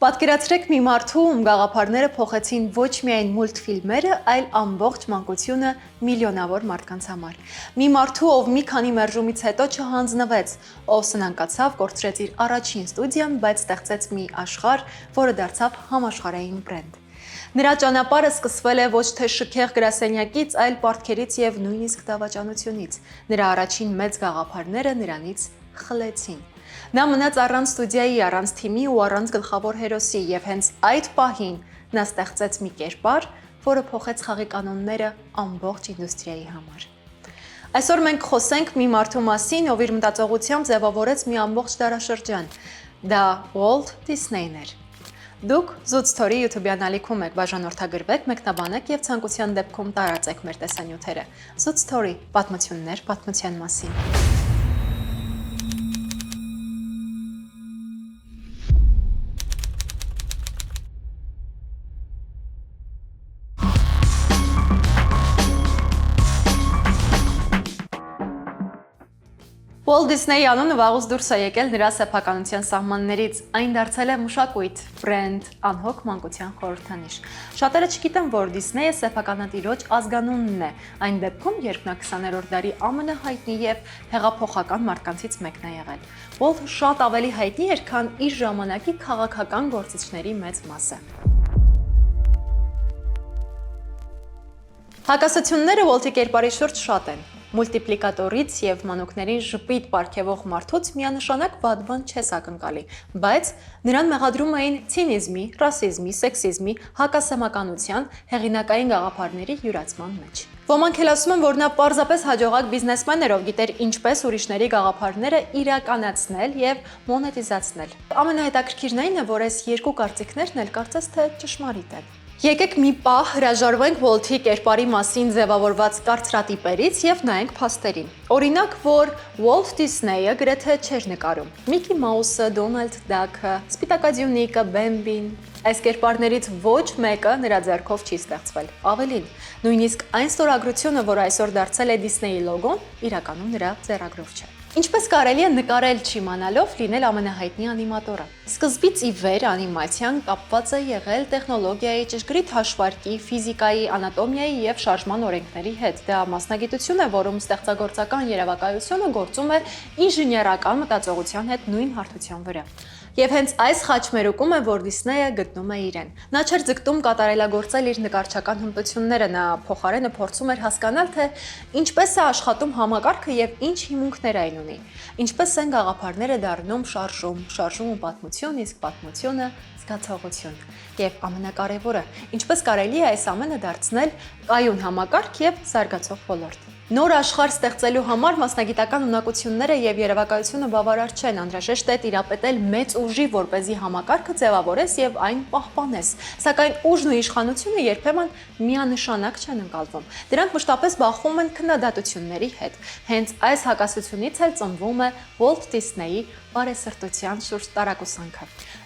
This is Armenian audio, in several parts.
Պատկերացրեք մի մարդու, ում գաղափարները փոխեցին ոչ միայն մուլտֆիլմերը, այլ ամբողջ մանկությունը միլիոնավոր մարդկանց համար։ Մի մարդու, ով մի քանի մերժումից հետո չհանձնվեց, ով սնանկացավ, կորցրեց իր առաջին ստուդիան, բայց ստեղծեց մի աշխարհ, որը դարձավ համաշխարհային բրենդ։ Նրա ճանապարհը սկսվել է ոչ թե շքեղ գրասենյակից, այլ պարտքերից եւ նույնիսկ դավաճանությունից։ Նրա առաջին մեծ գաղափարները նրանից խլեցին։ Նա մնաց առանց ստուդիայի, առանց թիմի ու առանց գլխավոր հերոսի եւ հենց այդ պահին նա ստեղծեց մի կերպար, որը փոխեց խաղի կանոնները ամբողջ ինդուստրիայի համար։ Այսօր մենք խոսենք մի մարդու մասին, ով իր մտածողությամբ ձևավորեց մի ամբողջ դարաշրջան։ Դա Walt Disney-ն էր։ Դուք Zoot Story YouTube-յան ալիքում եք, բաժանորդագրվեք, մեկնաբանեք եւ ցանկության դեպքում տարածեք մեր տեսանյութերը։ Zoot Story պատմություններ պատմության մասին։ Walt Disney-ի անունը վաղուց դուրս է եկել նրա սեփականության սահմաններից, այն դարձել է մշակույթ, բրենդ, անհոգ մանկության խորհրդանիշ։ Շատերը չգիտեն, որ Disney-ը սեփականատիրոջ ազգանունն է, այն դեպքում, երբ նա 20-րդ դարի ամենահայտնի եւ հեղափոխական մարդկանցից մեկն է եղել։ Walt-ը շատ ավելի հայտնի էր, քան իր ժամանակի քաղաքական գործիչների մեծ մասը։ Հակասությունները Walt-ի կերպարի շուրջ շատ են։ Մուլտիպլիկատորից եւ մանուկներին ժպիտ պարգևող մարդուց միանշանակ վատ բան չես ակնկալի, բայց նրան մեղադրում էին ցինիզմի, ռասիզմի, սեքսիզմի, հակասեմականության, հեղինակային գաղափարների յուրացման մեջ։ Ոմանք էլ ասում են, որ նա պարզապես հաջողակ բիզնեսմեն էր, ով գիտեր ինչպես ուրիշների գաղափարները իրականացնել եւ մոնետիզացնել։ Ամենահետաքրքիրն այն է, որ այս երկու կարծիքներն էլ կարծես թե ճշմարիտ են։ Եկեք մի պահ հրաժարվենք Walt-ի կերպարի մասին ձևավորված կարծրատիպերից եւ նայենք փաստերին։ Օրինակ, որ Walt Disney-ը գրեթե չէր նկարում։ Միկի Մաուսը, Դոնալդ Դաքը, Սպիտակաձյունիկը, Բեմբին։ Այս կերպարներից ոչ մեկը նրա ձեռքով չի ստեղծվել։ Ավելին, նույնիսկ այն ստորագրությունը, որ այսօր դարձել է Disney-ի լոգոն, իրականում նրա ձեռագրով չէ։ Ինչպես կարելի է նկարել չիմանալով լինել ամենահայտնի անիմատորը։ Սկզբից ի վեր անիմացիան կապված է եղել տեխնոլոգիայի, ճշգրիտ հաշվարկի, ֆիզիկայի, անատոմիայի եւ շարժման օրենքների հետ։ Դա մասնագիտություն է, որում ստեղծագործական երևակայությունը գործում է ինժեներական մտածողության հետ նույն հարթության վրա։ Եվ հենց այս խաչմերուկում է, որ Disney-ը գտնում է իրեն։ Նա չէր ձգտում կատարելագործել իր նկարչական հմտությունները, նա փոխարենը փորձում էր հասկանալ, թե ինչպես է աշխատում համակարգը եւ ինչ հիմունքներ այն ունի։ Ինչպես են գաղափարները դառնում շարժում ու պատմություն, իսկ պատմությունը զգացողություն։ Եվ ամենակարևորը, ինչպես կարելի է այս ամենը դարձնել կայուն համակարգ եւ զարգացող ոլորտ։ Նոր աշխարհ ստեղծելու համար մասնագիտական ունակությունները եւ երևակայությունը բավարար չեն, անհրաժեշտ է տիրապետել մեծ ուժի, որպեսզի համակարգը ձևավորես եւ այն պահպանես։ Սակայն ուժն ու իշխանությունը երբեմն միանշանակ չեն ընկալվում։ Դրանք մշտապես բախվում են քննադատությունների հետ։ Հենց այս հակասությունից էլ ծնվում է Walt Disney-ի բարեսրտության շուրջ տարակուսանքը։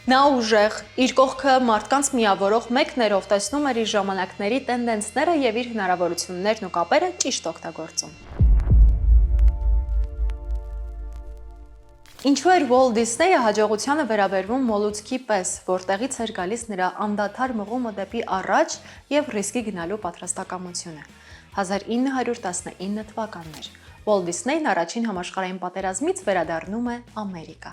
Նա ուժեղ, իր կողքը մարդկանց միավորող մեկն էր, ով տեսնում էր իր ժամանակների տենդենսները եւ իր հնարավորություններն ու կապերը ճիշտ օգտագործում։ Ինչու էր Walt Disney-ը հաջողությանը վերաբերվում մոլուցքի պես, որտեղից էր գալիս նրա անդադար մղումը դեպի առաջ եւ ռիսկի գնալու պատրաստակամությունը։ 1919 թվականներ։ Walt Disney-ն առաջին համաշխարհային պատերազմից վերադառնում է Ամերիկա։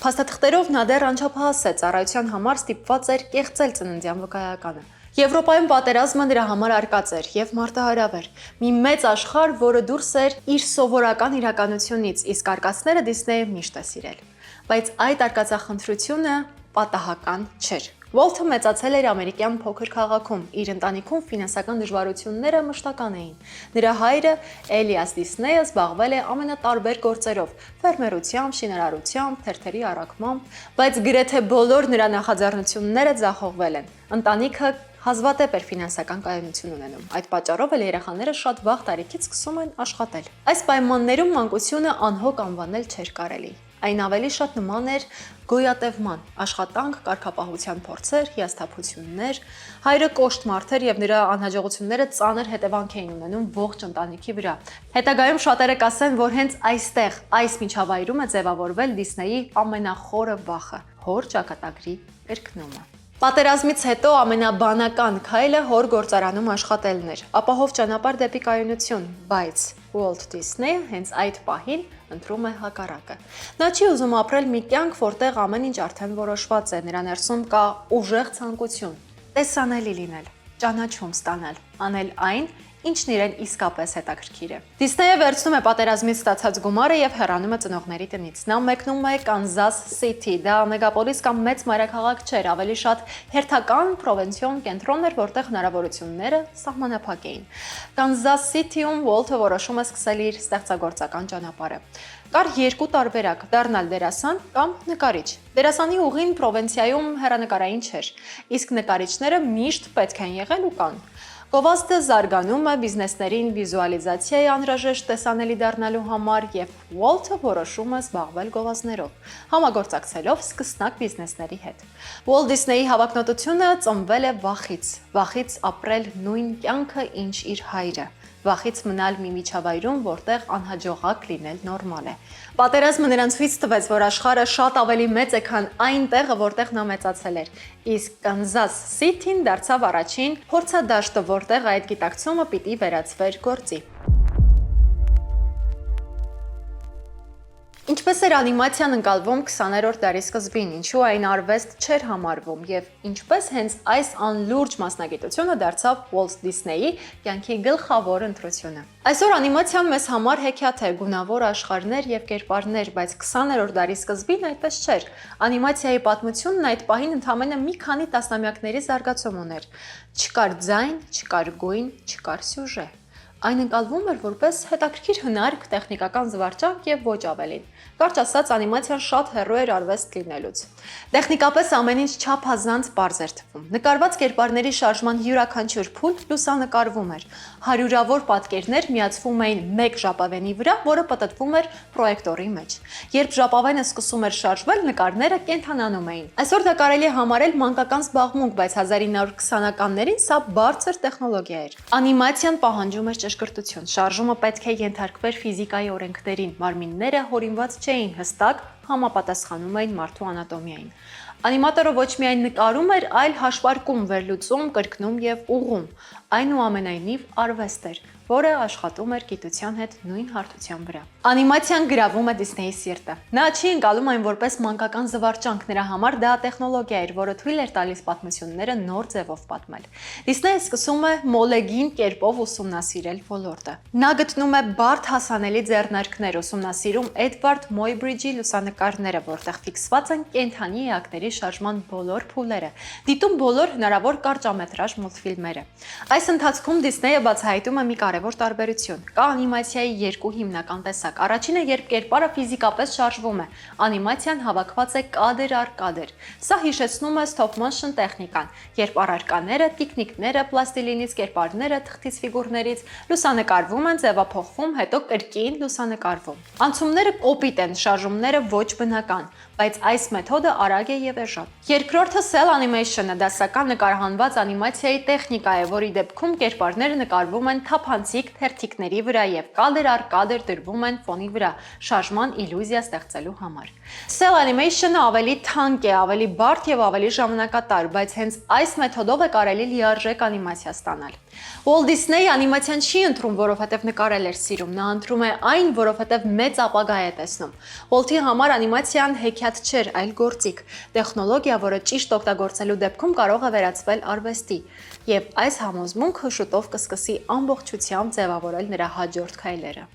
Փաստաթղթերով նա դեռ անչափահաս է, ծառայության համար ստիպված էր կեղծել ծննդյան վկայականը։ Եվրոպայում պատերազմը նրա համար արկած էր եւ մարտահրավ էր։ Մի մեծ աշխարհ, որը դուրս էր իր սովորական իրականությունից, իսկ արկածները Disney-ը միշտ է սիրել։ Բայց այդ արկածախնդրությունը պատահական չէր։ Walt-ը մեծացել էր ամերիկյան փոքր քաղաքում, իր ընտանիքում ֆինանսական դժվարությունները մշտական էին։ Նրա հայրը Էլիաս Դիսնեյը զբաղվել է ամենատարբեր գործերով՝ ֆերմերությամբ, շինարարությամբ, թերթերի առաքմամբ, բայց գրեթե բոլոր նրա նախաձեռնությունները ձախողվել են։ Ընտանիքը հազվադեպ էր ֆինանսական կայունություն ունենում։ Այդ պատճառով էլ երեխաները շատ վաղ տարիքից սկսում են աշխատել։ Այս պայմաններում մանկությունը անհոգ անվանել չէր կարելի։ Այն ավելի շատ նման էր գոյատևման, աշխատանք, կարգապահության փորձեր, հիասթափություններ, հայրը կոշտ մարդ էր եւ նրա անհաջողությունները ծանր հետևանք էին ունենում ողջ ընտանիքի վրա։ Հետագայում շատերը կասեն, որ հենց այստեղ, այս միջավայրում է ձևավորվել Դիսնեյի ամենախորը վախը՝ հոր ճակատագրի կրկնումը։ Պատերազմից հետո ամենաբանական քայլը հոր գործարանում աշխատելն էր, ապահով ճանապարհ դեպի կայունություն, բայց Walt Disney-ը հենց այդ պահին ընտրում է հակառակը։ Նա չի ուզում ապրել մի կյանք, որտեղ ամեն ինչ արդեն որոշված է, նրա ներսում կա ուժեղ ցանկություն, տեսանելի լինել, ճանաչում ստանալ, անել այն, ինչն իրեն իսկապես հետաքրքիր է։ Դիսնեյը վերցնում է պատերազմից ստացած գումարը եւ հեռանում է ծնողների տնից։ Նա մեկնում է Կանզաս Սիթի, դա մեգապոլիս կամ մեծ մայրաքաղաք չէր, ավելի շատ հերթական պրովինցիոն կենտրոն էր, որտեղ հնարավորությունները սահմանափակ էին։ Կանզաս Սիթիում Ուոլթը որոշում է սկսել իր ստեղծագործական ճանապարհը։ Կար երկու տարբերակ՝ դառնալ դերասան կամ նկարիչ։ Դերասանի ուղին պրովինցիայում հեռանկարային չէր, իսկ նկարիչները միշտ պետք են եղել ու կան։ Գովազդը զարգանում է, բիզնեսներին վիզուալիզացիա է անհրաժեշտ տեսանելի դառնալու համար եւ Ուոլթը որոշում է զբաղվել գովազդներով, համագործակցելով սկսնակ բիզնեսների հետ։ Ուոլթ Դիսնեյի հավակնոտությունը ծնվել է վախից ապրել նույն կյանքը, ինչ իր հայրը, վախից մնալ մի միջավայրում, որտեղ անհաջողակ լինել նորմալ է։ Պատերազմը նրան ցույց տվեց, որ աշխարհը շատ ավելի մեծ է, քան այն տեղը, որտեղ նա մեծացել էր։ Իսկ Կանզաս Սիթին դարձավ առաջին փորձադաշտը, որտեղ այդ գիտակցումը պիտի վերածվեր գործի։ Ինչպես էր անիմացիան ընկալվում 20-րդ դարի սկզբին, ինչու այն արվեստ չէր համարվում եւ ինչպես հենց այս անլուրջ մասնագիտությունը դարձավ Ուոլթ Դիսնեյի կյանքի գլխավոր ընտրությունը։ Այսօր անիմացիան մեզ համար հեքիաթ է, գունավոր աշխարհներ եւ կերպարներ, բայց 20-րդ դարի սկզբին այդպես չէր։ Անիմացիայի պատմությունն այդ պահին ընդամենը մի քանի տասնամյակների զարգացում ուներ։ Չկար ձայն, չկար գույն, չկար սյուժե։ Այն ընկալվում էր որպես հետաքրքիր հնարք, տեխնիկական զվարճանք եւ ոչ ավելին։ Կարճ ասած, անիմացիան շատ հեռու էր արվեստ լինելուց։ Տեխնիկապես ամեն ինչ չափազանց պարզ էր թվում։ Նկարված կերպարների շարժման յուրաքանչյուր փուլ լուսանկարվում էր։ Հարյուրավոր պատկերներ միացվում էին մեկ ժապավենի վրա, որը պտտվում էր պրոյեկտորի մեջ։ Երբ ժապավենը սկսում էր շարժվել, նկարները կենթանանում էին։ Այսօր դա կարելի է համարել մանկական զբաղմունք, բայց 1920-ականներին սա բարձր տեխնոլոգիա էր։ Անիմացիան պահանջում էր ճշգրտություն։ Շարժումը պետք է ենթարկվեր ֆիզիկայի օրենքներին։ Մարմինները հորինված չէին, հստակ համապատասխանում էին մարդու անատոմիային։ Անիմատորը ոչ միայն նկարում էր, այլ հաշվարկում, վերլուծում, կրկնում եւ ուղղում։ Այնուամենայնիվ արվեստ էր, որը աշխատում էր գիտության հետ նույն հարթության վրա։ Անիմացիան գրավում է Դիսնեյի սիրտը։ Նա չի ընկալում այն որպես մանկական զվարճանք, նրա համար դա տեխնոլոգիա էր, որը թույլ էր տալիս պատմությունները նոր ձևով պատմել։ Դիսնեյը սկսում է մոլեգին կերպով ուսումնասիրել ոլորտը։ Նա գտնում է բարդ հասանելի ձեռնարկներ, ուսումնասիրում Էդվարդ Մոյբրիջի լուսանկարները, որտեղ ֆիքսված են կենդանի էակների շարժման բոլոր փուլերը, դիտում բոլոր հնարավոր կարճամետրաժ մուլտֆիլմերը։ Այս ընթացքում Դիսնեյը բացահայտում է մի կարևոր տարբերություն։ Կա անիմացիայի երկու հիմնական տեսակ։ Առաջինը, երբ կերպարը ֆիզիկապես շարժվում է, անիմացիան հավաքված է կադր առ կադր։ Սա հիշեցնում է stop motion տեխնիկան, երբ առարկաները, տիկնիկները, պլաստիլինից կերպարները, թղթից ֆիգուրներից լուսանկարվում են, ձևափոխվում, հետո կրկին լուսանկարվում։ Անցումները կոպիտ են, շարժումները ոչ բնական, բայց այս մեթոդը արագ է եւ էժան։ Երկրորդը cell animation-ը դասական նկարահանված անիմացիայի տեխնիկա է, որի դեպքում կերպարները նկարվում են թափանցիկ թերթիկների վրա եւ կադր առ կադր դրվում են ֆոնի վրա, շարժման իլյուզիա ստեղծելու համար։ Cell animation-ը ավելի թանկ է, ավելի բարդ եւ ավելի ժամանակատար, բայց հենց այս մեթոդով է կարելի լիարժեք անիմացիա ստանալ։ Ուոլթ Դիսնեյը անիմացիան չի ընտրում, որովհետև նկարել էր սիրում, նա ընտրում է այն, որովհետև մեծ ապագա է տեսնում։ Ուոլթի համար անիմացիան հեքիաթ չէր, այլ գործիք, տեխնոլոգիա, որը ճիշտ օգտագործելու դեպքում կարող է վերածվել արվեստի, եւ այս համոզմունքը շուտով կսկսի ամբողջությամբ ձևավորել նրա հաջորդ քայլերը։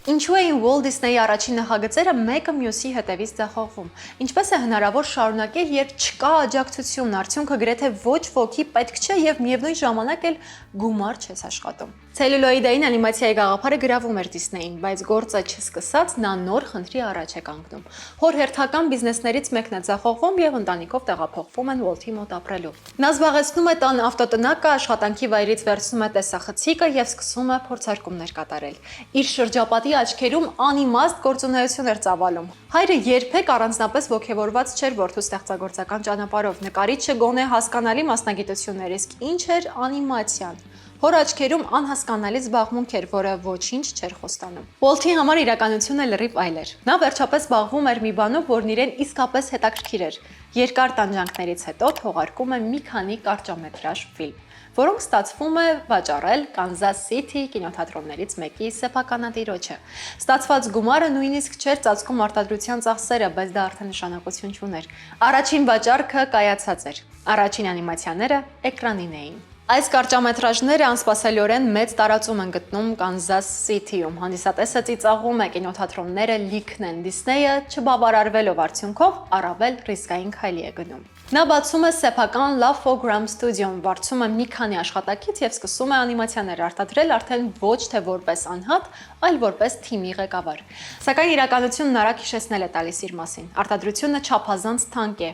Ինչու էին Ուոլթ Դիսնեյի առաջին նախագծերը մեկը մյուսի հետևից ձախողվում։ Ինչպես է հնարավոր շարունակել, երբ չկա աջակցություն, արդյունքը գրեթե ոչ ոքի պետք չէ եւ միևնույն ժամանակ էլ գումար չես աշխատում։ Ցելյուլոիդային անիմացիայի գաղափարը գրավում էր Դիսնեյին, բայց գործը չսկսած նա նոր խնդրի առաջ է կանգնում։ Հոր հերթական բիզնեսներից մեկն է ձախողվում եւ ընտանիքով տեղափոխվում են Ուոլթի մոտ ապրելու։ Նա զբաղեցնում է տան ավտոտնակը, աշխատանքի վայրից վերցնում է տեսախցիկը եւ սկսում է փորձարկումներ կատարել։ Իր շրջապատի աչքերում անիմաստ գործունեություն էր ծավալում։ Հայրը երբեք առանձնապես ոգևորված չէր որդու ստեղծագործական ճանապարհով, նկարիչը գոնե հասկանալի մասնագիտություններ, իսկ ինչ էր անիմացիան։ Հոր աչքերում անհասկանալի զբաղմունք էր, որը ոչինչ չէր խոստանում։ Ուոլթի համար իրականությունը լրիվ այլ էր։ Նա վերջապես զբաղվում էր մի բանով, որն իրեն իսկապես հետաքրքիր էր։ Երկար տանջանքներից հետո թողարկում է մի քանի կարճամետրաժ ֆիլմ, որոնք ստացվում է վաճառել Կանզաս Սիթի կինոթատրոններից մեկի սեփականատիրոջը։ Ստացված գումարը նույնիսկ չէր ծածկում արտադրության ծախսերը, բայց դա արդեն նշանակություն չուներ։ Առաջին վաճառքը կայացած էր։ Առաջին անիմացիաները էկրանին էին։ Այս կարճամետրաժները անսպասելիորեն մեծ տարածում են գտնում Կանզաս Սիթիում։ Հանդիսատեսը ծիծաղում է, կինոթատրոնները լիքն են, Դիսնեյը չբավարարվելով արդյունքով առավել ռիսկային քայլի է գնում։ Նա բացում է սեփական Love for Gram Studio-ն, վարձում է մի քանի աշխատակից եւ սկսում է անիմացիաներ արտադրել արդեն ոչ թե որպես անհատ, այլ որպես թիմի ղեկավար։ Սակայն իրականությունն արագ հիշեցնել է տալիս իր մասին։ Արտադրությունը չափազանց թանկ է,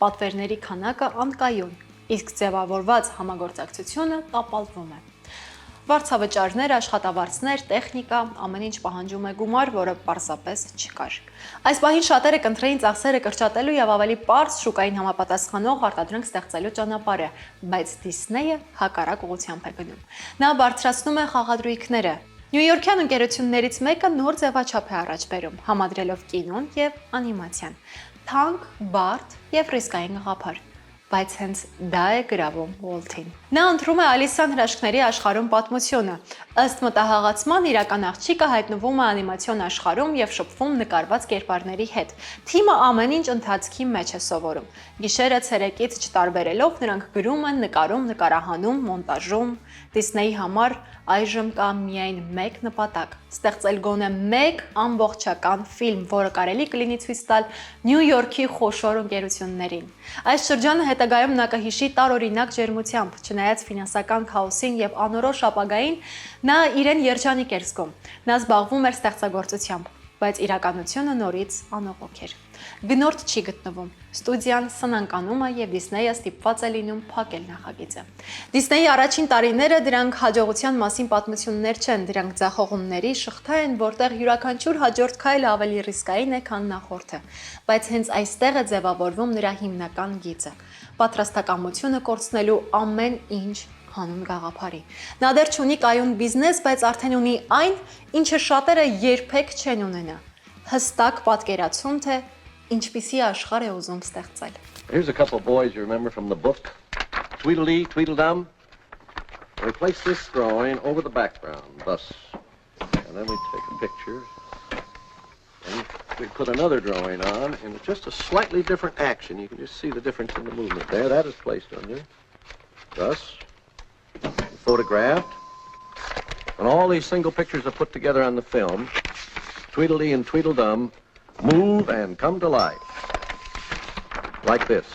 պատվերների քանակը անկայուն, իսկ ձևավորված համագործակցությունը տապալվում է։ Վարձավճարներ, աշխատավարձներ, տեխնիկա, ամեն ինչ պահանջում է գումար, որը պարզապես չկար։ Այս պահին շատերը կընտրեին ծախսերը կրճատելու եւ ավելի պարզ շուկային համապատասխանող արտադրանք ստեղծելու ճանապարհը, բայց Դիսնեյը հակառակ ուղղությամբ է գնում։ Նա բարձրացնում է խաղադրույքները։ Նյույորքյան ընկերություններից մեկը նոր ձևաչափ է առաջ բերում, համադրելով կինոն եւ անիմացիան։ Թանկ, բարդ եւ ռիսկային գաղափար։ Բայց հենց դա է գրավում Ուոլթին։ Նա ընտրում է Ալիսան հրաշքների աշխարհում պատմությունը։ Ըստ մտահաղացման իրական աղջիկը հայտնվում է անիմացիոն աշխարհում եւ շփվում նկարված կերպարների հետ։ Թիմը ամեն ինչ ընթացքի մեջ է սովորում։ Գիշերը ցերեկից չտարբերելով նրանք գրում են, նկարում, նկարահանում, մոնտաժում։ Դիսնեյի համար այժմ կա միայն մեկ նպատակ՝ ստեղծել գոնե մեկ ամբողջական ֆիլմ, որը կարելի կլինի ցույց տալ Նյու Յորքի խոշոր ընկերություններին։ Այս շրջանը հետագայում նա կհիշի տարօրինակ ջերմությամբ, չնայած ֆինանսական քաոսին եւ անորոշ ապագային, նա իրեն երջանիկ էր զգում։ Նա զբաղվում էր ստեղծագործությամբ, բայց իրականությունը նորից անողոք էր։ Գնորդ չի գտնվում։ Ստուդիան սնանկանում է եւ Դիսնեյը ստիպված է լինում փակել նախագիծը։ Դիսնեյի առաջին տարիները դրանք հաջողության մասին պատմություններ չեն, դրանք ձախողումների շղթա են, որտեղ յուրաքանչյուր հաջորդ քայլը ավելի ռիսկային է, քան նախորդը։ Բայց հենց այստեղ է ձևավորվում նրա հիմնական գիծը՝ պատրաստակամությունը կորցնելու ամեն ինչ հանուն գաղափարի։ Նա դեռ չունի կայուն բիզնես, բայց արդեն ունի այն, ինչը շատերը երբեք չեն ունենա։ Հստակ պատկերացում, թե ինչպիսի աշխարհ է ուզում ստեղծել։ Here's a couple of boys you remember from the book. Tweedledee, Tweedledum. We place this drawing over the background, thus. And then we take a picture. And we put another drawing on in just a slightly different action. You can just see the difference in the movement there. That is placed under. Thus. Photographed. When all these single pictures are put together on the film, Tweedledee and Tweedledum move and come to life. Like this.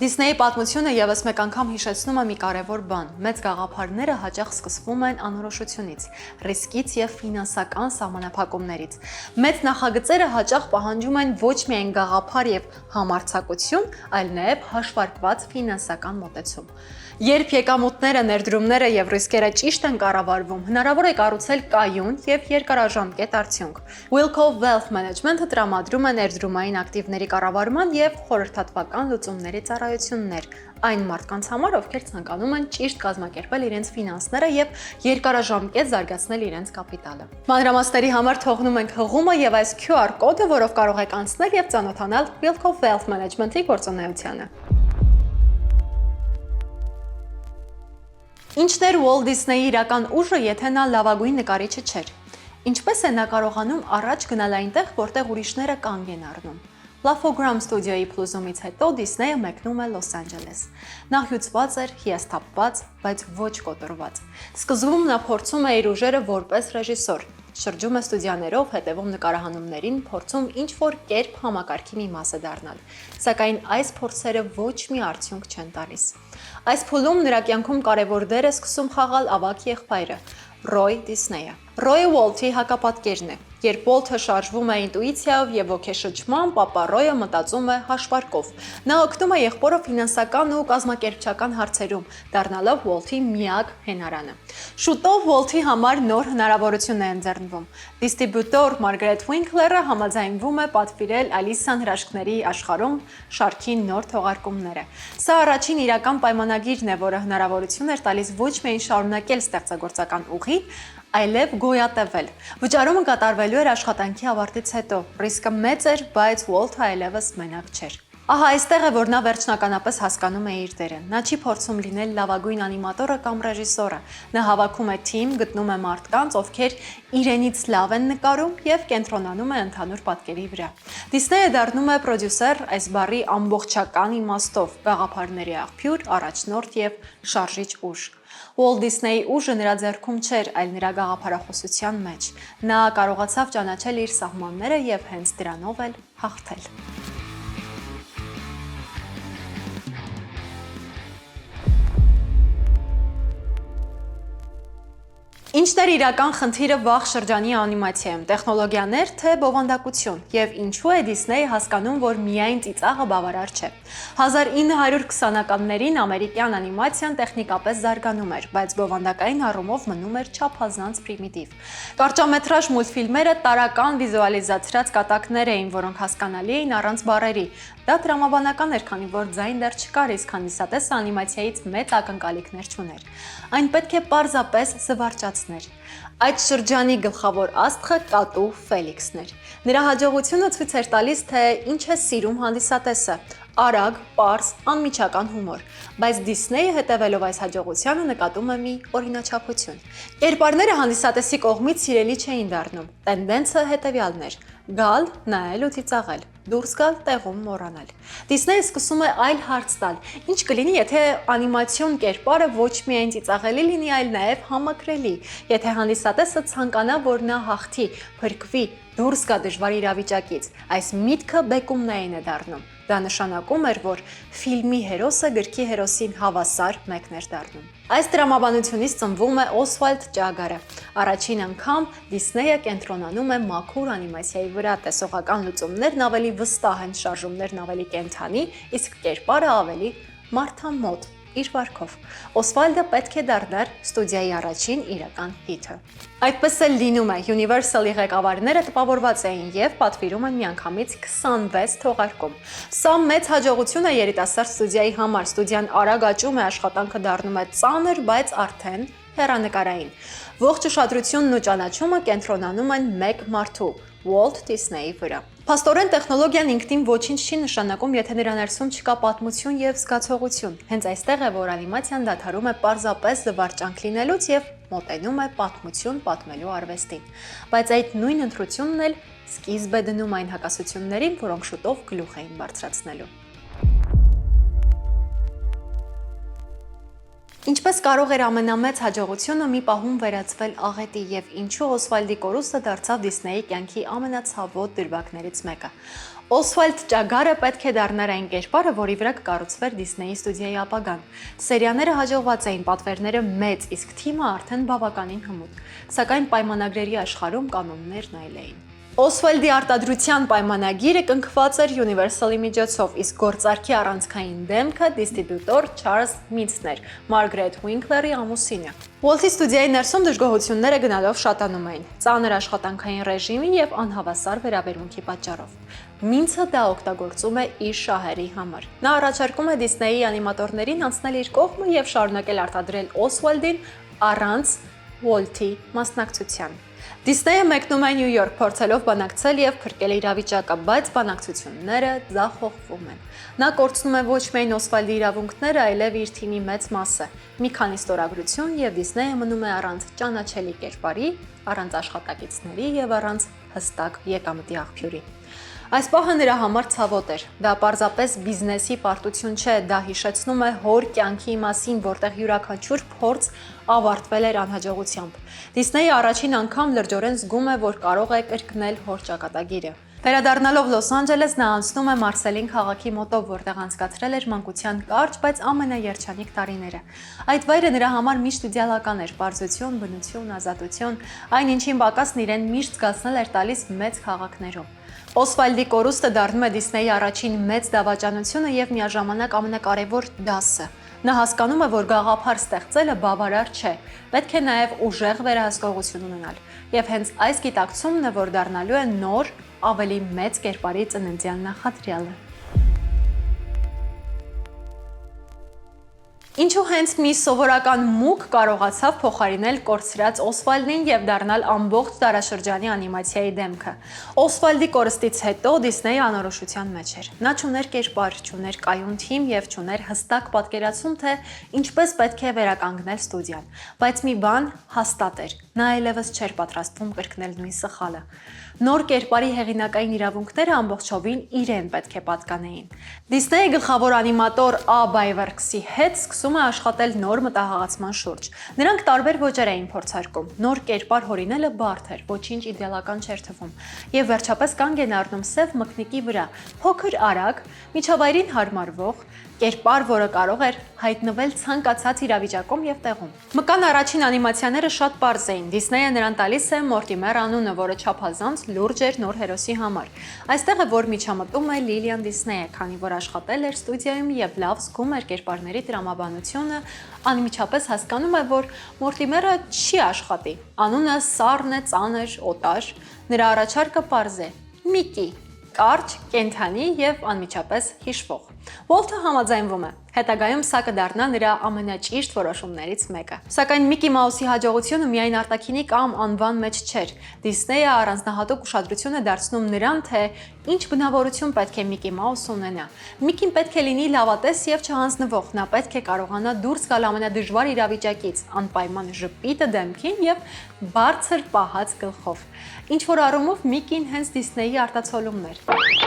Դիսնեյի պատմությունը եւս մեկ անգամ հիշեցնում է մի կարևոր բան. մեծ գաղափարները հաճախ սկսվում են անորոշությունից, ռիսկից եւ ֆինանսական սահմանափակումներից։ Մեծ նախագծերը հաճախ պահանջում են ոչ միայն գաղափար եւ համարձակություն, այլ նաեւ հաշվարկված ֆինանսական մոտեցում։ Երբ եկամուտները, ներդրումները եւ ռիսկերը ճիշտ են կառավարվում, հնարավոր է կառուցել կայուն եւ երկարաժամկետ արդյունք։ Wilco Wealth Management-ը տրամադրում է ներդրումային ակտիվների կառավարման եւ խորհրդատվական լուծումների ծառայություններ այն մարդկանց համար, ովքեր ցանկանում են ճիշտ կազմակերպել իրենց ֆինանսները եւ երկարաժամկետ զարգացնել իրենց կապիտալը։ Մանրամասների համար թողնում ենք հղումը եւ այս QR կոդը, որով կարող եք անցնել եւ ծանոթանալ Wilco Wealth Management-ի գործունեությանը։ Ինչն էր Ուոլթ Դիսնեյի իրական ուժը, եթե նա լավագույն նկարիչը չէր։ Ինչպես է նա կարողանում առաջ գնալ այնտեղ, որտեղ ուրիշները կանգ են առնում։ Love for Gram Studio-ի փլուզումից հետո Դիսնեյը մեկնում է Լոս Անջելես։ Նա հյուծված էր, հիասթափված, բայց ոչ կոտորված։ Սկզբում նա փորձում է իր ուժերը որպես ռեժիսոր, շրջում է ստուդիաներով, հետևում նկարահանումներին, փորձում ինչ-որ կերպ համակարգի մի մասը դառնալ։ Սակայն այս փորձերը ոչ մի արդյունք չեն տալիս։ Այս փուլում նրա կյանքում կարևոր դեր է սկսում խաղալ ավագ եղբայրը՝ Ռոյ Դիսնեյը։ Ռոյը Ուոլթի հակապատկերն է։ Երբ Ուոլթը շարժվում է ինտուիցիայով եւ ոգեշրջմամբ, ապա Ռոյը մտածում է հաշվարկով։ Նա օգնում է եղբորը ֆինանսական ու կազմակերպչական հարցերում, դառնալով Ուոլթի միակ հենարանը։ Շուտով Walt-ի համար նոր հնարավորություն է ընձեռնվում։ Դիստրիբյուտոր Մարգարեթ Ուինքլերը համաձայնվում է պատվիրել Ալիսան հրաշքների աշխարհում շարքի նոր թողարկումները։ Սա առաջին իրական պայմանագիրն է, որը հնարավորություն էր տալիս ոչ միայն շարունակել ստեղծագործական ուղին, այլև գոյատևել։ Վճարումը կատարվելու էր աշխատանքի ավարտից հետո։ Ռիսկը մեծ էր, բայց Walt-ը այլևս մենակ չէր։ Ահա այստեղ է, որ նա վերջնականապես հասկանում է իր դերը։ Նա չի փորձում լինել լավագույն անիմատորը կամ ռեժիսորը։ Նա հավաքում է թիմ, գտնում է մարդկանց, ովքեր իրենից լավ են նկարում եւ կենտրոնանում է ընդհանուր պատկերի վրա։ Դիսնեյը դառնում է պրոդյուսեր այս բառի ամբողջական իմաստով, գաղափարների աղբյուր, առաջնորդ եւ շարժիչ ուժ։ Walt Disney-ի ուժը նրա ձեռքում չէր, այլ նրա գաղափարախոսության մեջ։ Նա կարողացավ ճանաչել իր սահմանները եւ հենց դրանով էլ հաղթել։ Ինչն էր իրական խնդիրը վաղ շրջանի անիմացիայում, տեխնոլոգիաներ թե բովանդակություն, եւ ինչու է Դիսնեյը հասկանում, որ միայն ծիծաղը բավարար չէ։ 1920-ականներին ամերիկյան անիմացիան տեխնիկապես զարգանում էր, բայց բովանդակային առումով մնում էր չափազանց պրիմիտիվ։ Կարճամետրաժ մուլտֆիլմերը տարրական վիզուալիզացրած կատակներ էին, որոնք հասկանալի էին առանց բառերի։ Դա տրամաբանական էր, քանի որ ձայն դեռ չկար, իսկ հանդիսատեսը անիմացիայից մեծ ակնկալիքներ չուներ։ Այն պետք է պարզապես զվարճացներ։ Այդ շրջանի գլխավոր աստղը կատու Ֆելիքսն էր։ Նրա հաջողությունը ցույց էր տալիս, թե ինչ է սիրում հանդիսատեսը՝ արագ, պարզ, անմիջական հումոր, բայց Դիսնեյը հետևելով այս հաջողությանը նկատում է մի օրինաչափություն։ Կերպարները հանդիսատեսի կողմից սիրելի չէին դառնում։ Տենդենսը հետևյալն էր՝ գալ, նայել ու ծիծաղել, դուրս գալ, տեղում մոռանալ։ Դիսնեյը սկսում է այլ հարց տալ. ինչ կլինի, եթե անիմացիոն կերպարը ոչ միայն ծիծաղելի լինի, այլ նաև համակրելի, եթե հանդիսատեսը ցանկանա, որ նա հաղթի, փրկվի, դուրս գա դժվար իրավիճակից։ Այս միտքը բեկումնային է դառնում։ Դա նշանակում էր, որ ֆիլմի հերոսը գրքի հերոսին հավասար մեկն էր դառնում։ Այս դրամաբանությունից ծնվում է Օսվալդ Ճագարը։ Առաջին անգամ Դիսնեյը կենտրոնանում է մաքուր անիմացիայի վրա, տեսողական լուծումներն ավելի վստահ են, շարժումներն ավելի կենդանի, իսկ կերպարը ավելի մարդամոտ իր վարքով։ Օսվալդը պետք է դառնար ստուդիայի առաջին իրական հիթը։ Այդպես էլ լինում է, Universal-ի ղեկավարները տպավորված էին եւ պատվիրում են միանգամից 26 թողարկում։ Սա մեծ հաջողություն է երիտասարդ ստուդիայի համար։ Ստուդիան արագ աճում է, աշխատանքը դառնում է ծանր, բայց արդեն հեռանկարային։ Ողջ ուշադրությունն ու ճանաչումը կենտրոնանում են մեկ մարդու՝ Walt Disney-ի վրա։ Փաստորեն տեխնոլոգիան ինքնին ոչինչ չի նշանակում, եթե նրա ներսում չկա պատմություն եւ զգացողություն։ Հենց այստեղ է, որ անիմացիան դադարում է պարզապես զվարճանք լինելուց եւ մոտենում է պատմություն պատմելու արվեստին։ Բայց այդ նույն ընտրությունն էլ սկիզբ է դնում այն հակասություններին, որոնք շուտով գլուխ էին բարձրացնելու։ Ինչպես կարող էր ամենամեծ հաջողությունը մի պահում վերածվել աղետի եւ ինչու Օսվալդի կորուստը դարձավ Դիսնեյի կյանքի ամենացավոտ դրվագներից մեկը։ Օսվալդ Ճագարը պետք է դառնար այն կերպարը, որի վրա կկառուցվեր Դիսնեյի ստուդիայի ապագան։ Սերիաները հաջողված էին, պատվերները մեծ, իսկ թիմը արդեն բավականին հմուտ։ Սակայն պայմանագրերի աշխարհում կանոններն այլ էին։ Օսվալդի արտադրության պայմանագիրը կնքված էր Universal-ի միջոցով, իսկ գործարքի առանցքային դեմքը դիստրիբյուտոր Չարլզ Մինցն էր, Մարգարեթ Ուինքլերի ամուսինը։ Walt-ի ստուդիայի ներսում դժգոհությունները գնալով շատանում էին, ծանր աշխատանքային ռեժիմի եւ անհավասար վերաբերմունքի պատճառով։ Մինցը դա օգտագործում է իր շահերի համար։ Նա առաջարկում է Դիսնեյի անիմատորներին անցնել իր կողմը եւ շարունակել արտադրել Օսվալդին առանց Walt-ի մասնակցության։ Դիսնեյը մեկնում է Նյու Յորք, փորձելով բանակցել եւ փրկել իրավիճակը, բայց բանակցությունները ձախողվում են։ Նա կորցնում է ոչ միայն Օսվալդի իրավունքները, այլև իր թիմի մեծ մասը։ Մի քանի ստորագրություն եւ Դիսնեյը մնում է առանց ճանաչելի կերպարի, առանց աշխատակիցների եւ առանց հստակ եկամտի աղբյուրի։ Այս պահը նրա համար ցավոտ էր։ Դա պարզապես բիզնեսի պարտություն չէ, դա հիշեցնում է հոր կյանքի մասին, որտեղ յուրաքանչյուր փորձ ավարտվել էր անհաջողությամբ։ Դիսնեյը առաջին անգամ լրջորեն զգում է, որ կարող է կրկնել հոր ճակատագիրը։ Վերադառնալով Լոս Անջելես նա անցնում է Մարսելին քաղաքի մոտով, որտեղ անցկացրել էր մանկության կարճ, բայց ամենաերջանիկ տարիները։ Այդ վայրը նրա համար միշտ իդեալական էր՝ պարզություն, բնություն, ազատություն, այն ինչին պակասն իրեն միշտ զգացնել էր տալիս մեծ քաղաքներում։ Օսվալդի կորուստը դառնում է Դիսնեյի առաջին մեծ դավաճանությունը եւ միաժամանակ ամենակարևոր դասը։ Նա հասկանում է, որ գաղափար ստեղծելը բավարար չէ, պետք է նաև ուժեղ վերահսկողություն ունենալ, եւ հենց այս գիտակցումն է, որ դառնալու է նոր, ավելի մեծ կերպարի ծննդյան նախադրյալը։ Ինչու հենց մի սովորական մուկ կարողացավ փոխարինել կորցրած Օսվալդին եւ դառնալ ամբողջ դարաշրջանի անիմացիայի դեմքը։ Օսվալդի կորստից հետո Դիսնեյը անորոշության մեջ էր։ Նա չուներ կերպար, չուներ կայուն թիմ եւ չուներ հստակ պատկերացում, թե ինչպես պետք է վերականգնել ստուդիան։ Բայց մի բան հաստատ էր. նա այլևս չէր պատրաստվում կրկնել նույն սխալը։ Նոր կերպարի հեղինակային իրավունքները ամբողջովին իրեն պետք է պատկանեին։ Դիսնեյի գլխավոր անիմատոր Ա. Բայվերքսի հետ սկսում է աշխատել նոր մտահղացման շուրջ։ Նրանք տարբեր ոճեր էին փորձարկում։ Նոր կերպար հորինելը բարդ էր, ոչինչ իդեալական չէր թվում։ Եվ վերջապես կանգ են առնում սև մկնիկի վրա, փոքր արագ, միջավայրին հարմարվող կերպար, որը կարող էր հայտնվել ցանկացած իրավիճակում եւ տեղում։ Մկան առաջին անիմացիաները շատ պարզ էին։ Դիսնեյը նրան տալիս է Մորտիմեր անունը, որը չափազանց լուրջ էր նոր հերոսի համար։ Այստեղ է, որ միջամտում է Լիլիան Դիսնեյը, քանի որ աշխատել էր ստուդիայում եւ լավ զգում էր կերպարների տրամաբանությունը, անմիջապես հասկանում է, որ Մորտիմերը չի աշխատի։ Անունը սառն է, ծանր, օտար։ Նրա առաջարկը պարզ է՝ Միկի, կարճ, կենդանի եւ անմիջապես հիշվող։ Ուոլթը համաձայնվում է։ Հետագայում սա կդառնա նրա ամենաճիշտ որոշումներից մեկը։ Սակայն Միկի Մաուսի հաջողությունը միայն արտաքինի կամ անվան մեջ չէր։ Դիսնեյը առանձնահատուկ ուշադրություն է դարձնում նրան, թե ինչ բնավորություն պետք է Միկի Մաուսը ունենա։ Միկին պետք է լինի լավատես եւ չհանձնվող, նա պետք է կարողանա դուրս գալ ամենադժվար իրավիճակից, անպայման ժպիտը դեմքին եւ բարձր պահած գլխով։ Ինչ որ առումով Միկին հենց Դիսնեյի արտացոլումն էր։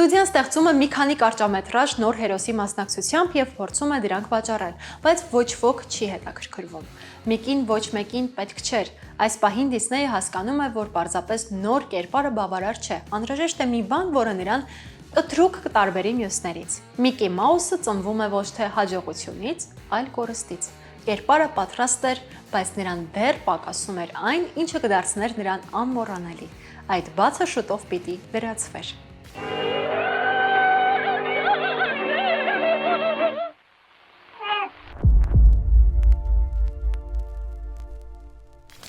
Ստուդիան ստեղծում է մի քանի կարճամետրաժ նոր հերոսի մասնակցությամբ եւ փորձում է դրանք վաճառել, բայց ոչ ոք չի հետաքրքրվում։ Միկին ոչ մեկին պետք չէր։ Այս պահին Դիսնեյը հասկանում է, որ պարզապես նոր կերպարը բավարար չէ։ Անհրաժեշտ է մի բան, որը նրան կտրուկ կտարբերի մյուսներից։ Միկի Մաուսը ծնվում է ոչ թե հաջողությունից, այլ կորստից։ Կերպարը պատրաստ էր, բայց նրան դեռ պակասում էր այն, ինչը կդարձներ նրան անմոռանալի։ Այդ բացը շուտով պիտի լրացվեր։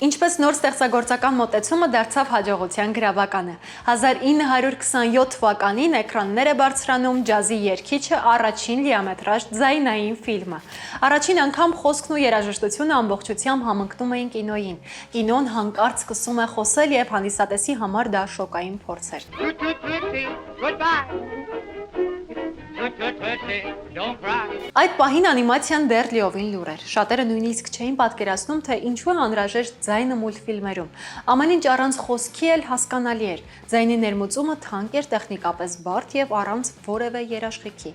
Ինչպես նոր ստեղծագործական մոտեցումը դարձավ հաջողության գրավականը։ 1927 թվականին էկրաններ է բարձրանում ջազի երգիչը առաջին լիամետրաժ ձայնային ֆիլմը։ Առաջին անգամ խոսքն ու երաժշտությունը ամբողջությամբ համընկնում էին կինոյին։ Կինոն հանկարծ սկսում է խոսել եւ հանդիսատեսի համար դա շոկային փորձ էր։ Այդ պահին անիմացիան դեռ լիովին լուր էր։ Շատերը նույնիսկ չէին պատկերացնում, թե ինչու է անհրաժեշտ ձայնը մուլտֆիլմերում։ Ամեն ինչ առանց խոսքի էլ հասկանալի էր։ Ձայնի ներմուծումը թանկ էր, տեխնիկապես բարդ եւ առանց որևէ երաշխիքի։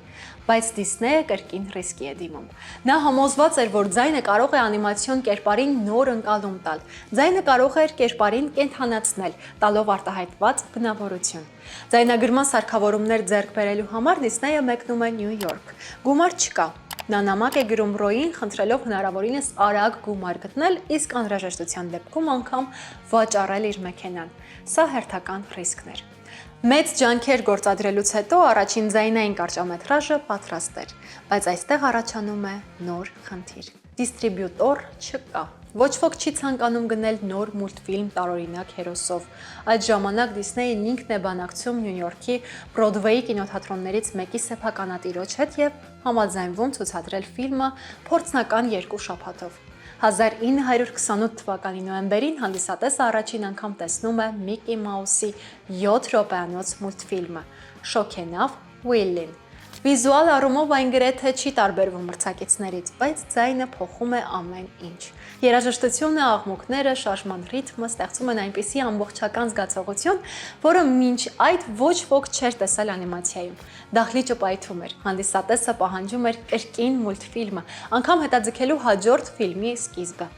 Բայց Դիսնեյը կրկին ռիսկի է դիմում։ Նա համոզված էր, որ ձայնը կարող է անիմացիոն կերպարին նոր ընկալում տալ։ Ձայնը կարող էր կերպարին կենդանացնել, տալով արտահայտված բնավորություն։ Ձայնագրման սարքավորումներ ձեռք բերելու համար Դիսնեյը մեկնում է Նյու Յորք։ Գումար չկա։ Նա նամակ է գրում Ռոյին, խնդրելով հնարավորինս արագ գումար գտնել, իսկ անհրաժեշտության դեպքում անգամ վաճառել իր մեքենան։ Սա հերթական ռիսկն էր։ Մեծ ջանքեր գործադրելուց հետո առաջին ձայնային կարճամետրաժը պատրաստ էր, բայց այստեղ առաջանում է նոր խնդիր։ Դիստրիբյուտոր չկա։ Ոչ ոք չի ցանկանում գնել նոր մուլտֆիլմ տարօրինակ հերոսով։ Այդ ժամանակ Դիսնեյն ինքն է բանակցում Նյու Յորքի Բրոդվեյի կինոթատրոններից մեկի սեփականատիրոջ հետ եւ համաձայնվում ցուցադրել ֆիլմը փորձնական 2 շաբաթով։ 1928 թվականի նոյեմբերին հանդիսատեսը առաջին անգամ տեսնում է Միկի Մաուսի 7 րոպեանոց մուլտֆիլմը «Շոքենավ Ուիլլին»։ Վիզուալ առումով այն գրեթե չի տարբերվում մրցակիցներից, բայց ձայնը փոխում է ամեն ինչ։ Երաժշտությունը, աղմուկները, շարժման ռիթմը ստեղծում են այնպիսի ամբողջական զգացողություն, որը մինչ այդ ոչ ոք չէր տեսել անիմացիայում։ Դահլիճը պայթում էր, հանդիսատեսը պահանջում էր կրկին մուլտֆիլմը, անգամ հետաձգելու հաջորդ ֆիլմի սկիզբը։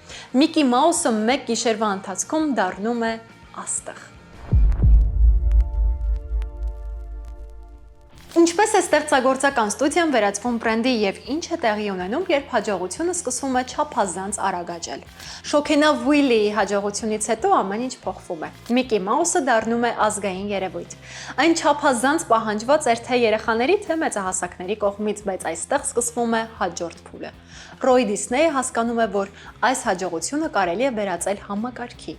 Միկի Մաուսը մեկ գիշերվա ընթացքում դառնում է աստղ։ Ինչպես է ստեղծագործական ստուդիան վերածվում բրենդի եւ ինչ է տեղի ունենում, երբ հաջողությունը սկսում է չափազանց արագ աճել։ Շոքենավ Ուիլիի հաջողությունից հետո ամեն ինչ փոխվում է։ Միկի Մաուսը դառնում է ազգային երևույթ։ Այն չափազանց պահանջված էր թե երեխաների, թե մեծահասակների կողմից, բայց այստեղ սկսվում է հաջորդ փուլը։ Ռոյ Դիսնեյը հասկանում է, որ այս հաջողությունը կարելի է վերածել համակարգի։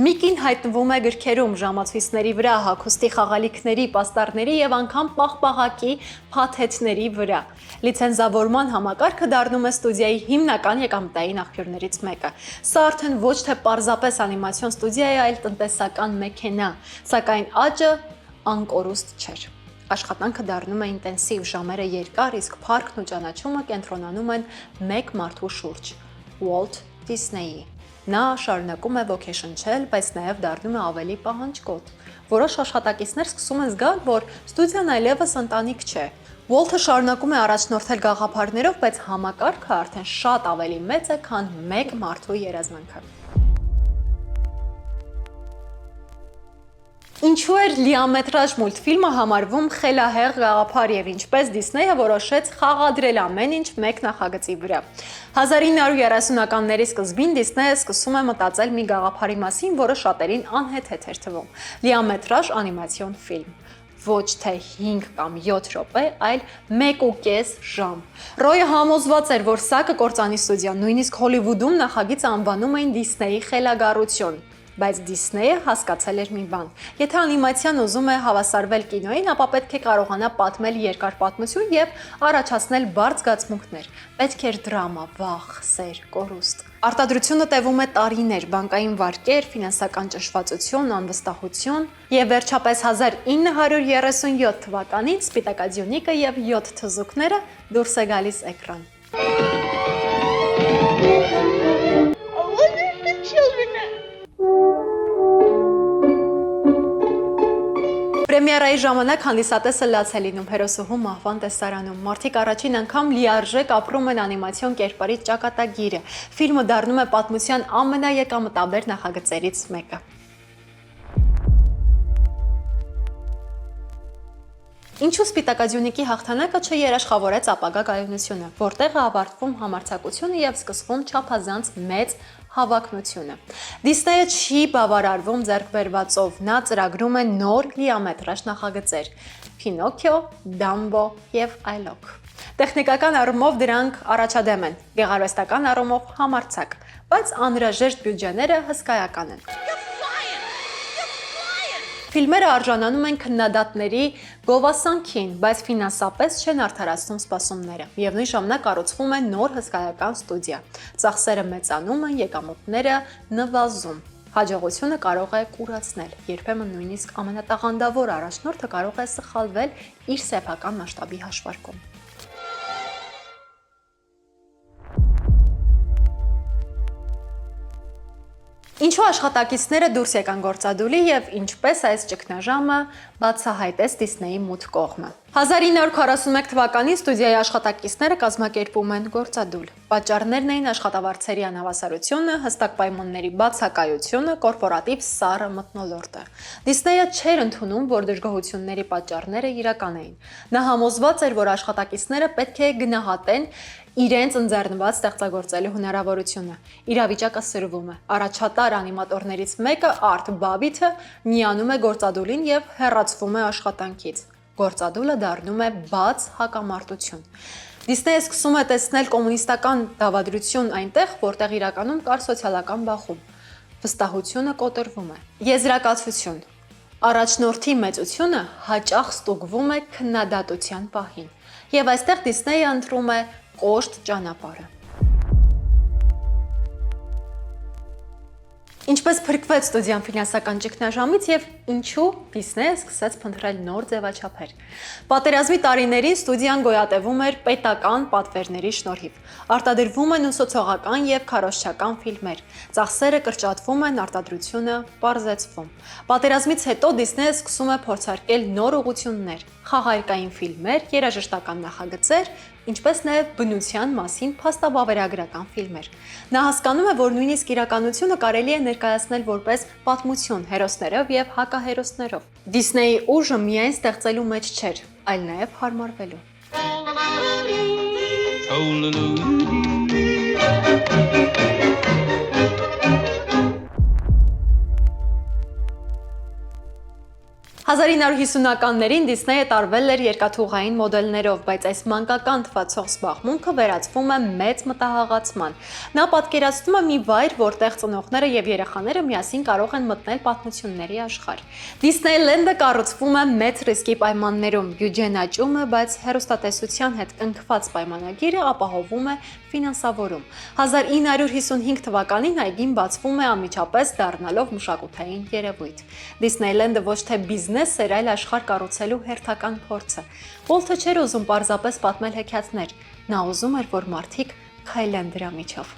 Միկին հայտնվում է գրքերում, ժամացույցների վրա, հագուստի խաղալիքների, պաստառների եւ անգամ պաղպաղակի փաթեթների վրա։ Լիցենզավորման համակարգը դառնում է ստուդիայի հիմնական եկամտային աղբյուրներից մեկը։ Սա արդեն ոչ թե պարզապես անիմացիոն ստուդիա է, այլ տնտեսական մեքենա, սակայն աճը անկորուստ չէր։ Աշխատանքը դառնում է ինտենսիվ, ժամերը երկար, իսկ փառքն ու ճանաչումը կենտրոնանում են մեկ մարդու շուրջ՝ Ուոլթ Դիսնեյի։ Նա շարունակում է ոգեշնչել, բայց նաև դառնում է ավելի պահանջկոտ։ Որոշ աշխատակիցներ սկսում են զգալ, որ ստուդիան այլևս ընտանիք չէ։ Ուոլթը շարունակում է առաջնորդել գաղափարներով, բայց համակարգը արդեն շատ ավելի մեծ է, քան մեկ մարդու երազանքը։ Ինչու էր լիամետրաժ մուլտֆիլմը համարվում խելահեղ գաղափար եւ ինչպես Դիսնեյը որոշեց խաղադրել ամեն ինչ մեկ նախագծի վրա։ 1930-ականների սկզբին Դիսնեյը սկսում է մտածել մի գաղափարի մասին, որը շատերին անհեթեթ էր թվում՝ լիամետրաժ անիմացիոն ֆիլմ։ Ոչ թե 5 կամ 7 րոպե, այլ 1.5 ժամ։ Ռոյը համոզված էր, որ սա կկործանի ստուդիան, նույնիսկ Հոլիվուդում նախագիծը անվանում էին Դիսնեյի խելագարություն։ Բայց Դիսնեյը հասկացել էր մի բան. եթե անիմացիան ուզում է հավասարվել կինոյին, ապա պետք է կարողանա պատմել երկար պատմություն եւ առաջացնել բարդ զգացմունքներ։ Պետք էր դրամա, վախ, սեր, կորուստ։ Արտադրությունը տևում է տարիներ, բանկային վարկեր, ֆինանսական ճշտվածություն, անվստահություն եւ վերջապես 1937 թվականին Սպիտակաձյունիկը եւ 7 թզուկները դուրս է գալիս էկրան։ Պրեմիերայի ժամանակ հանդիսատեսը լաց է լինում հերոսուհու մահվան տեսարանում։ Մարդիկ առաջին անգամ լիարժեք ապրում են անիմացիոն կերպարի ճակատագիրը։ Ֆիլմը դառնում է պատմության ամենաեկամտաբեր նախագծերից մեկը։ Ինչու Սպիտակաձյունիկի հաղթանակը չերաշխավորեց ապագա կայունությունը, որտեղ է ավարտվում համարձակությունը եւ սկսվում չափազանց մեծ հավակնությունը։ Դիսնեյը չի բավարարվում ձեռք բերվածով, նա ծրագրում է նոր լիամետրաժ նախագծեր՝ Փինոքիո, Դամբո եւ այլոք։ Տեխնիկական առումով դրանք առաջադեմ են, գեղարվեստական առումով համարձակ, բայց անհրաժեշտ բյուջեները հսկայական են։ Ֆիլմերը արժանանում են քննադատների գովասանքին, բայց ֆինանսապես չեն արդարացնում սպասումները եւ նույն ժամանակ կառուցվում է նոր հսկայական ստուդիա։ Ծախսերը մեծանում են, եկամուտները նվազում։ Հաջողությունը կարող է կուրացնել, երբեմն նույնիսկ ամենատաղանդավոր առաջնորդը կարող է սխալվել իր սեփական մասշտաբի հաշվարկում։ Ինչու աշխատակիցները դուրս եկան գործադուլի եւ ինչպես այս ճգնաժամը բացահայտեց Դիսնեյի մութ կողմը։ 1941 թվականին ստուդիայի աշխատակիցները կազմակերպում են գործադուլ։ Պատճառներն էին աշխատավարձերի անհավասարությունը, հստակ պայմանների բացակայությունը, կորպորատիվ սառը մթնոլորտը։ Դիսնեյը չէր ընդունում, որ դժգոհությունների պատճառները իրական էին։ Նա համոզված էր, որ աշխատակիցները պետք է գնահատեն իրենց ընձեռնված ստեղծագործելու հնարավորությունը։ Իրավիճակը սրվում է։ Առաջատար անիմատորներից մեկը Արթ Բաբիթը միանում է գործադուլին եւ հեռացվում է աշխատանքից։ Գործադուլը դառնում է բաց հակամարտություն։ Դիսնեյը սկսում է տեսնել կոմունիստական դավադրություն այնտեղ, որտեղ իրականում կար սոցիալական բախում։ Վստահությունը կոտրվում է։ Եզրակացություն։ Առաջնորդի մեծությունը հաճախ ստուգվում է քննադատության պահին։ Եվ այստեղ Դիսնեյը ընտրում է կոշտ ճանապարհը։ Ինչպես փրկվեց ստուդիան ֆինանսական ճգնաժամից եւ ինչու Դիսնեյը սկսեց փնտրել նոր ձևաչափեր։ Պատերազմի տարիներին ստուդիան գոյատևում էր պետական պատվերների շնորհիվ։ Արտադրվում են ուսուցողական եւ քարոզչական ֆիլմեր։ Ծախսերը կրճատվում են, արտադրությունը պարզեցվում։ Պատերազմից հետո Դիսնեյը սկսում է փորձարկել նոր ուղղություններ՝ խաղարկային ֆիլմեր, երաժշտական նախագծեր, ինչպես նաև բնության մասին փաստաբավերագրական ֆիլմեր։ Նա հասկանում է, որ նույնիսկ իրականությունը կարելի է ներկայացնել որպես պատմություն հերոսներով եւ հակահերոսներով։ Դիսնեյի ուժը միայն ստեղծելու մեջ չէր, այլ նաև հարմարվելու։ «1950-ականներին Դիսնեյը տարվել էր երկաթուղային մոդելներով, բայց այս մանկական թվացող զբաղմունքը վերածվում է մեծ մտահաղացման։ Նա պատկերացնում է մի վայր, որտեղ ծնողները եւ երեխաները միասին կարող են մտնել պատմությունների աշխարհ։ Դիսնեյլենդը կառուցվում է մեծ ռիսկի պայմաններում, բյուջեն աճում է, բայց հեռուստատեսության հետ կնքված պայմանագիրը ապահովում է ֆինանսավորում։ 1955 թվականին այգին բացվում է անմիջապես, դառնալով մշակութային երևույթ։ Դիսնեյլենդը ոչ թե բիզնես էր, այլ աշխարհ կառուցելու հերթական փորձը։ Ուոլթը չէր ուզում պարզապես պատմել հեքիաթներ, նա ուզում էր, որ մարդիկ քայլեն դրա միջով։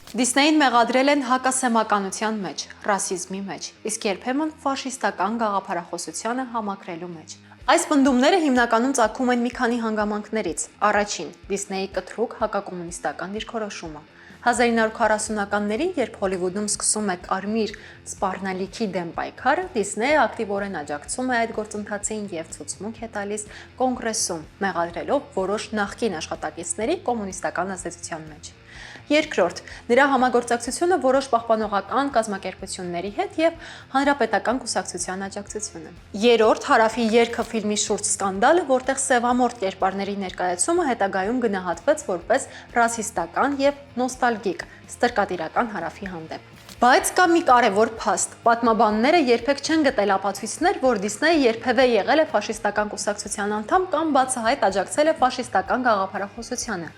Դիսնեյին մեղադրել են հակասեմականության մեջ, ռասիզմի մեջ, իսկ երբեմն ֆաշիստական գաղափարախոսությանը համակրելու մեջ։ Այս պնդումները հիմնականում ծագում են մի քանի հանգամանքներից։ Առաջին՝ Դիսնեյի կտրուկ հակակոմունիստական դիրքորոշումը։ 1940-ականներին, երբ Հոլիվուդում սկսում է կարմիր սպառնալիքի դեմ պայքարը, Դիսնեյը ակտիվորեն աջակցում է այդ գործընթացին եւ ցուցմունք է տալիս կոնգրեսում, մեղադրելով որոշ նախկին աշխատակիցների կոմունիստական ազդեցության մեջ։ Երկրորդ՝ նրա համագործակցությունը որոշ պահպանողական կազմակերպությունների հետ եւ հանրապետական կուսակցության աջակցությունը։ Երրորդ՝ Հարավի երգը ֆիլմի շուրջ սկանդալը, որտեղ սևամորթ կերպարների ներկայացումը հետագայում գնահատվեց որպես ռասիստական եւ նոստալգիկ, ստրկատիրական Հարավի հանդեպ։ Բայց կա մի կարևոր փաստ. պատմաբանները երբեք չեն գտել ապացույցներ, որ Դիսնեյը երբևէ եղել է ֆաշիստական կուսակցության անդամ կամ բացահայտ աջակցել է ֆաշիստական գաղափարախոսությանը։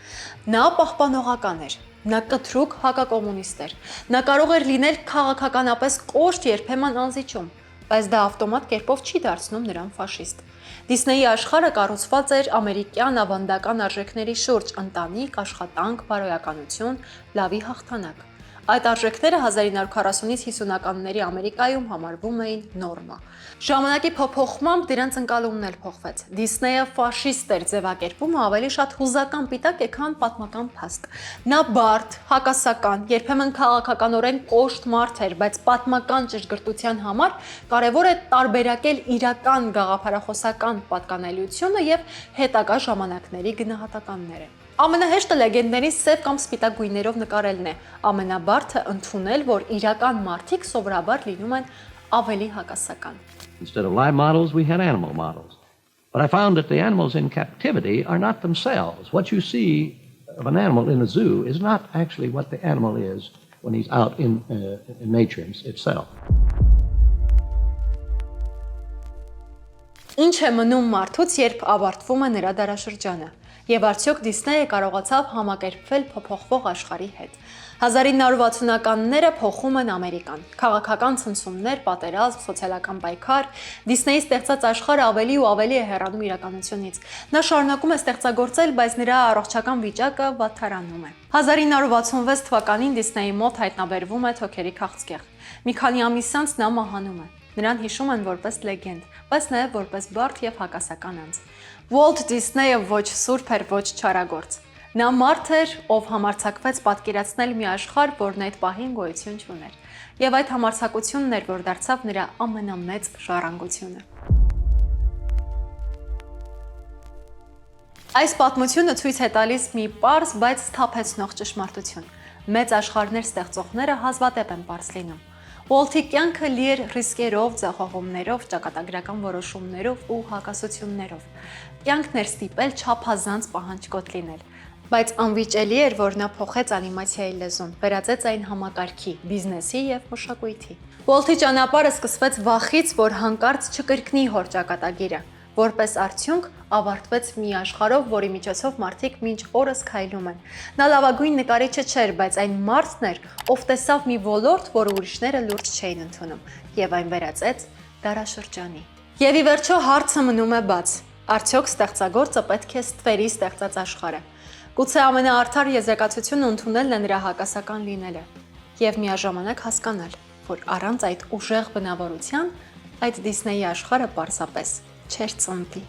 Նա պահպանողական էր։ Նա կտրուկ հակակոմունիստ էր։ Նա կարող էր լինել քաղաքականապես կոշտ, երբեմն անզիջում, բայց դա ավտոմատ կերպով չի դարձնում նրան ֆաշիստ։ Դիսնեյի աշխարհը կառուցված էր ամերիկյան ավանդական արժեքների շուրջ՝ ընտանիք, աշխատանք, բարոյականություն, լավի հաղթանակ։ Այդ արժեքները 1940-ից 50-ականների Ամերիկայում համարվում էին նորմա։ Ժամանակի փոփոխմամբ դրանց ընկալումն էլ փոխվեց։ Դիսնեյը ֆաշիստ էր ձևակերպումը ավելի շատ հուզական պիտակ է, քան պատմական փաստ։ Նա բարդ, հակասական, երբեմն քաղաքականորեն կոշտ մարդ էր, բայց պատմական ճշգրտության համար կարևոր է տարբերակել իրական գաղափարախոսական պատկանելիությունը եւ հետագա ժամանակների գնահատականները։ Ամենահեշտը լեգենդներին սև կամ սպիտակ գույներով նկարելն է, ամենաբարդը ընդունել, որ իրական մարդիկ սովորաբար լինում են ավելի հակասական։ Instead of live models, we had animal models. But I found that the animals in captivity are not themselves. What you see of an animal in a zoo is not actually what the animal is when he's out in nature itself. Ինչ է մնում մարդուց, երբ ավարտվում է նրա դարաշրջանը, եւ արդյոք Դիսնեյը կարողացավ համակերպվել փոփոխվող աշխարհի հետ։ 1960-ականները փոխում են Ամերիկան։ Քաղաքական ցնցումներ, պատերազմ, սոցիալական պայքար, Դիսնեյի ստեղծած աշխարհը ավելի ու ավելի է հեռանում իրականությունից։ Նա շարունակում է ստեղծագործել, բայց նրա առողջական վիճակը վատթարանում է։ 1966 թվականին Դիսնեյի մոտ հայտնաբերվում է թոքերի քաղցկեղ։ Մի քանի ամիս անց նա մահանում է։ Նրան հիշում են որպես լեգենդ, բայց նաև որպես բարդ եւ հակասական անձ։ Ուոլթ Դիսնեյը ոչ սուրբ էր, ոչ չարագործ։ Նա մարդ էր, ով համարձակվեց պատկերացնել մի աշխարհ, որն այդ պահին գոյություն չուներ։ Եվ այդ համարձակությունն էր, որ դարձավ նրա ամենամեծ ժառանգությունը։ Այս պատմությունը ցույց է տալիս մի պարզ, բայց սթափեցնող ճշմարտություն։ Մեծ աշխարհներ ստեղծողները հազվադեպ են պարզ լինում։ Ուոլթի կյանքը լի էր ռիսկերով, ձախողումներով, ճակատագրական որոշումներով ու հակասություններով։ Կյանքն էր ստիպել չափազանց պահանջկոտ լինել, բայց անվիճելի էր, որ նա փոխեց անիմացիայի լեզուն, վերածեց այն համակարգի, բիզնեսի եւ մշակույթի։ Ուոլթի ճանապարհը սկսվեց վախից, որ հանկարծ չկրկնի հոր ճակատագիրը։ Որպես արդյունք ավարտվեց մի աշխարհով, որի միջոցով մարդիկ մինչ օրս քայլում են։ Նա լավագույն նկարիչը չէր, բայց այն մարդն էր, ով տեսավ մի ոլորտ, որը ուրիշները լուրջ չէին ընդունում, եւ այն վերածեց դարաշրջանի։ Եվ ի վերջո հարցը մնում է բաց. արդյոք ստեղծագործը պետք է ստվերի ստեղծած աշխարհը։ Գուցե ամենաարդար եզրակացությունը ընդունելն է նրա հակասական լինելը եւ միաժամանակ հասկանալ, որ առանց այդ ուժեղ բնավորության այդ Դիսնեյի աշխարհը պարզապես չէր ծնվի։